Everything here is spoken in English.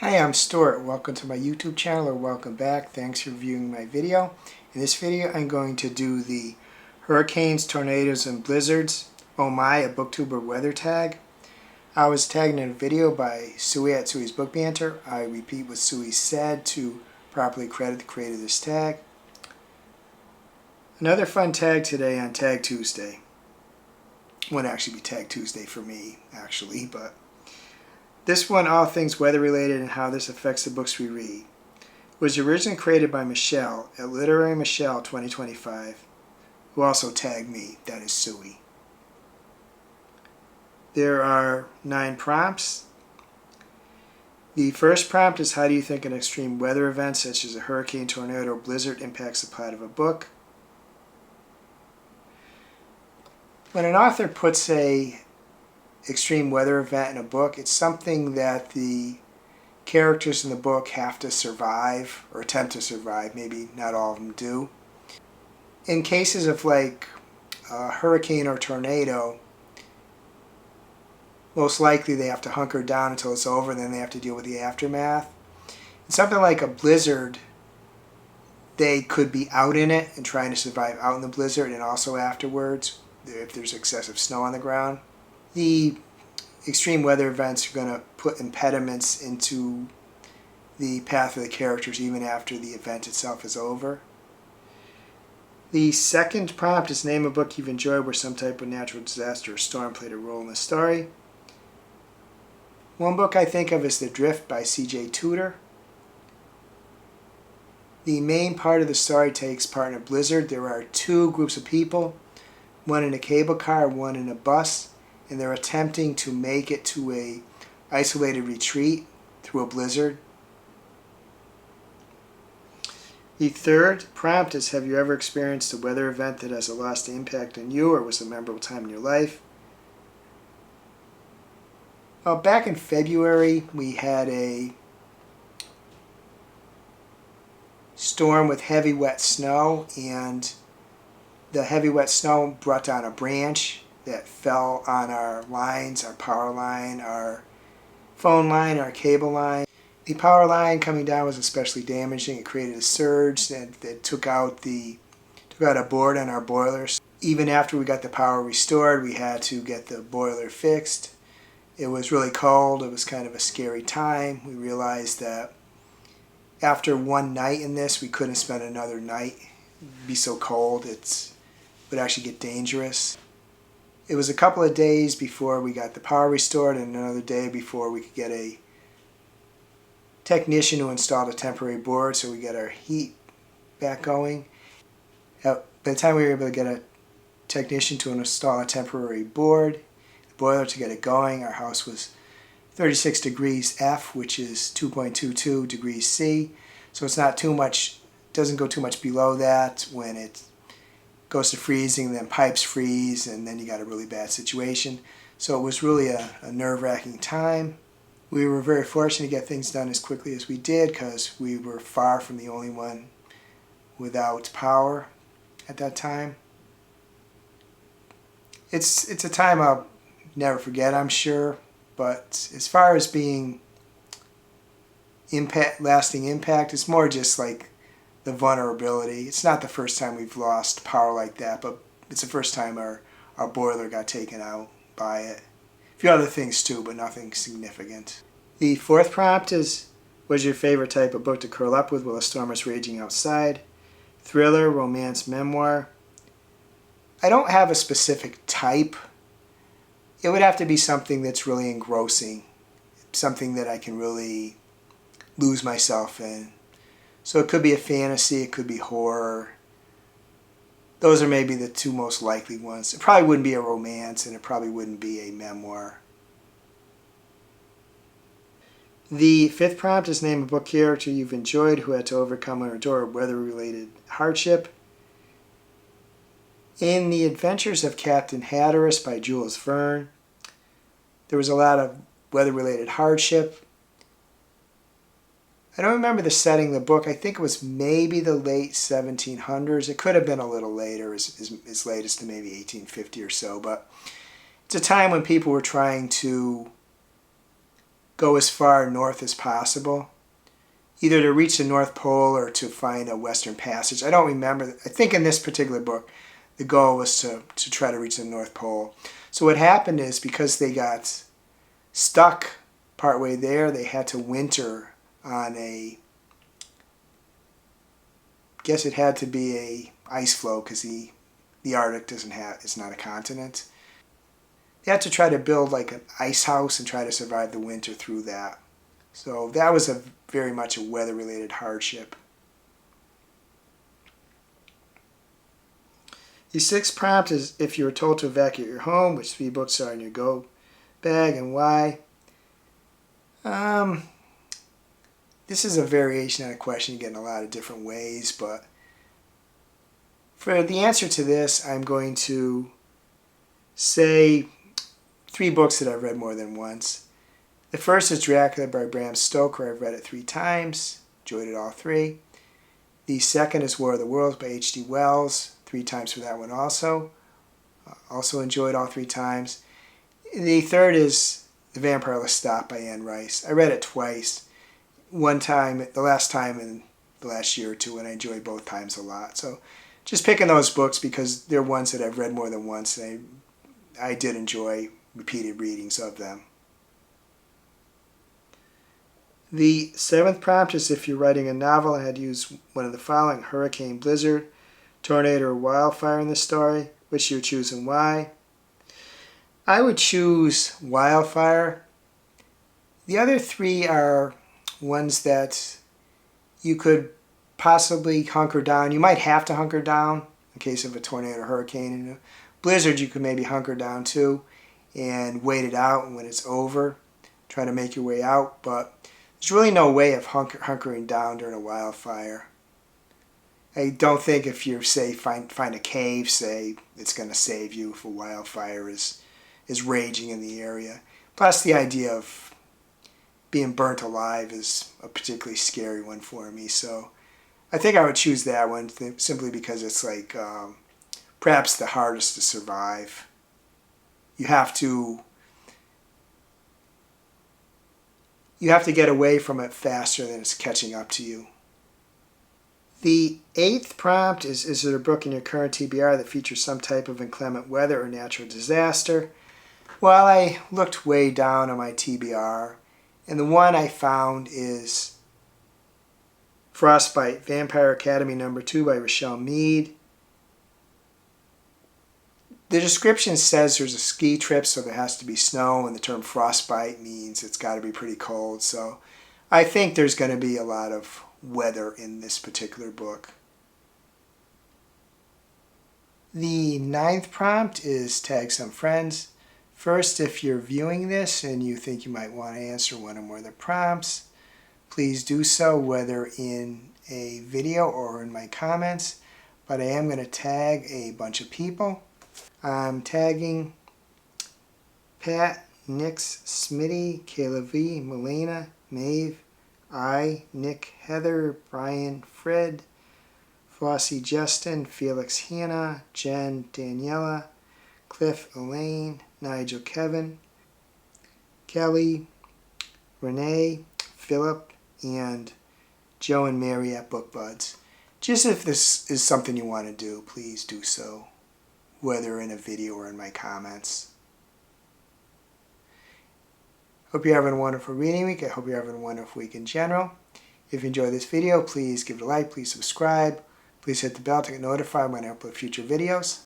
Hi, I'm Stuart. Welcome to my YouTube channel, or welcome back. Thanks for viewing my video. In this video, I'm going to do the hurricanes, tornadoes, and blizzards. Oh my, a Booktuber Weather Tag. I was tagged in a video by Suey at Suey's Book Banter. I repeat what Suey said to properly credit the creator of this tag. Another fun tag today on Tag Tuesday. Wouldn't actually be Tag Tuesday for me, actually, but this one, all things weather related and how this affects the books we read. It was originally created by Michelle at Literary Michelle 2025, who also tagged me, that is Suey. There are 9 prompts. The first prompt is, how do you think an extreme weather event such as a hurricane, tornado, or blizzard impacts the plot of a book? When an author puts a extreme weather event in a book, it's something that the characters in the book have to survive, or attempt to survive. Maybe not all of them do. In cases of like a hurricane or tornado, most likely they have to hunker down until it's over, and then they have to deal with the aftermath. And something like a blizzard, they could be out in it and trying to survive out in the blizzard, and also afterwards if there's excessive snow on the ground. The extreme weather events are going to put impediments into the path of the characters even after the event itself is over. The second prompt is, name a book you've enjoyed where some type of natural disaster or storm played a role in the story. One book I think of is The Drift by C.J. Tudor. The main part of the story takes part in a blizzard. There are 2 groups of people, one in a cable car, one in a bus, and they're attempting to make it to a isolated retreat through a blizzard. The third prompt is, have you ever experienced a weather event that has a lasting impact on you or was a memorable time in your life? Well, back in February, we had a storm with heavy wet snow, and the heavy wet snow brought down a branch that fell on our lines, our power line, our phone line, our cable line. The power line coming down was especially damaging. It created a surge that took out a board on our boilers. Even after we got the power restored, we had to get the boiler fixed. It was really cold. It was kind of a scary time. We realized that after one night in this, we couldn't spend another night. It'd be so cold, it would actually get dangerous. It was a couple of days before we got the power restored, and another day before we could get a technician who installed a temporary board so we get our heat back going. By the time we were able to get a technician to install a temporary board, the boiler to get it going, our house was 36 degrees F, which is 2.22 degrees C. So it's not too much, doesn't go too much below that. When it goes to freezing, then pipes freeze, and then you got a really bad situation. So it was really a nerve-wracking time. We were very fortunate to get things done as quickly as we did because we were far from the only one without power at that time. It's a time I'll never forget, I'm sure, but as far as being lasting impact, it's more just like the vulnerability. It's not the first time we've lost power like that, but it's the first time our boiler got taken out by it. A few other things too, but nothing significant. The fourth prompt is, what's your favorite type of book to curl up with while a storm is raging outside? Thriller, romance, memoir. I don't have a specific type. It would have to be something that's really engrossing, something that I can really lose myself in. So it could be a fantasy, it could be horror. Those are maybe the 2 most likely ones. It probably wouldn't be a romance, and it probably wouldn't be a memoir. The 5th prompt is, name a book character you've enjoyed who had to overcome or endure a weather-related hardship. In The Adventures of Captain Hatteras by Jules Verne, there was a lot of weather-related hardship. I don't remember the setting of the book. I think it was maybe the late 1700s. It could have been a little later, as late as to maybe 1850 or so. But it's a time when people were trying to go as far north as possible, either to reach the North Pole or to find a Western Passage. I don't remember. I think in this particular book, the goal was to try to reach the North Pole. So what happened is, because they got stuck partway there, they had to winter on I guess it had to be a ice floe, because the Arctic it's not a continent. They had to try to build like an ice house and try to survive the winter through that. So that was very much a weather-related hardship. The sixth prompt is if you were told to evacuate your home, which 3 books are in your go bag and why? This is a variation on a question you get in a lot of different ways, but for the answer to this, I'm going to say 3 books that I've read more than once. The first is Dracula by Bram Stoker. I've read it 3 times, enjoyed it all 3. The second is War of the Worlds by H.G. Wells, 3 times for that one also. Also enjoyed all 3 times. The third is The Vampire Lestat by Anne Rice. I read it twice. One time, the last time in the last year or 2, and I enjoyed both times a lot. So just picking those books because they're ones that I've read more than once, and I did enjoy repeated readings of them. The 7th prompt is if you're writing a novel and had to use one of the following: hurricane, blizzard, tornado, or wildfire in the story, which you would choose and why? I would choose wildfire. The other 3 are ones that you could possibly hunker down. You might have to hunker down in case of a tornado or hurricane. In a blizzard, you could maybe hunker down too and wait it out, and when it's over, try to make your way out. But there's really no way of hunkering down during a wildfire. I don't think if you say find a cave, say, it's going to save you if a wildfire is raging in the area. Plus the idea of being burnt alive is a particularly scary one for me. So I think I would choose that one simply because it's like perhaps the hardest to survive. You have to get away from it faster than it's catching up to you. The 8th prompt is there a book in your current TBR that features some type of inclement weather or natural disaster? Well, I looked way down on my TBR, and the one I found is Frostbite, Vampire Academy No. 2 by Rochelle Mead. The description says there's a ski trip, so there has to be snow, and the term frostbite means it's got to be pretty cold. So I think there's going to be a lot of weather in this particular book. The 9th prompt is tag some friends. First, if you're viewing this and you think you might want to answer one or more of the prompts, please do so, whether in a video or in my comments. But I am going to tag a bunch of people. I'm tagging Pat, Nix, Smitty, Kayla V, Melena, Maeve, Nick, Heather, Brian, Fred, Flossie, Justin, Felix, Hannah, Jen, Daniela, Cliff, Elaine, Nigel, Kevin, Kelly, Renee, Philip, and Joe and Mary at BookBuds. Just if this is something you want to do, please do so, whether in a video or in my comments. Hope you're having a wonderful reading week. I hope you're having a wonderful week in general. If you enjoyed this video, please give it a like, please subscribe. Please hit the bell to get notified when I upload future videos.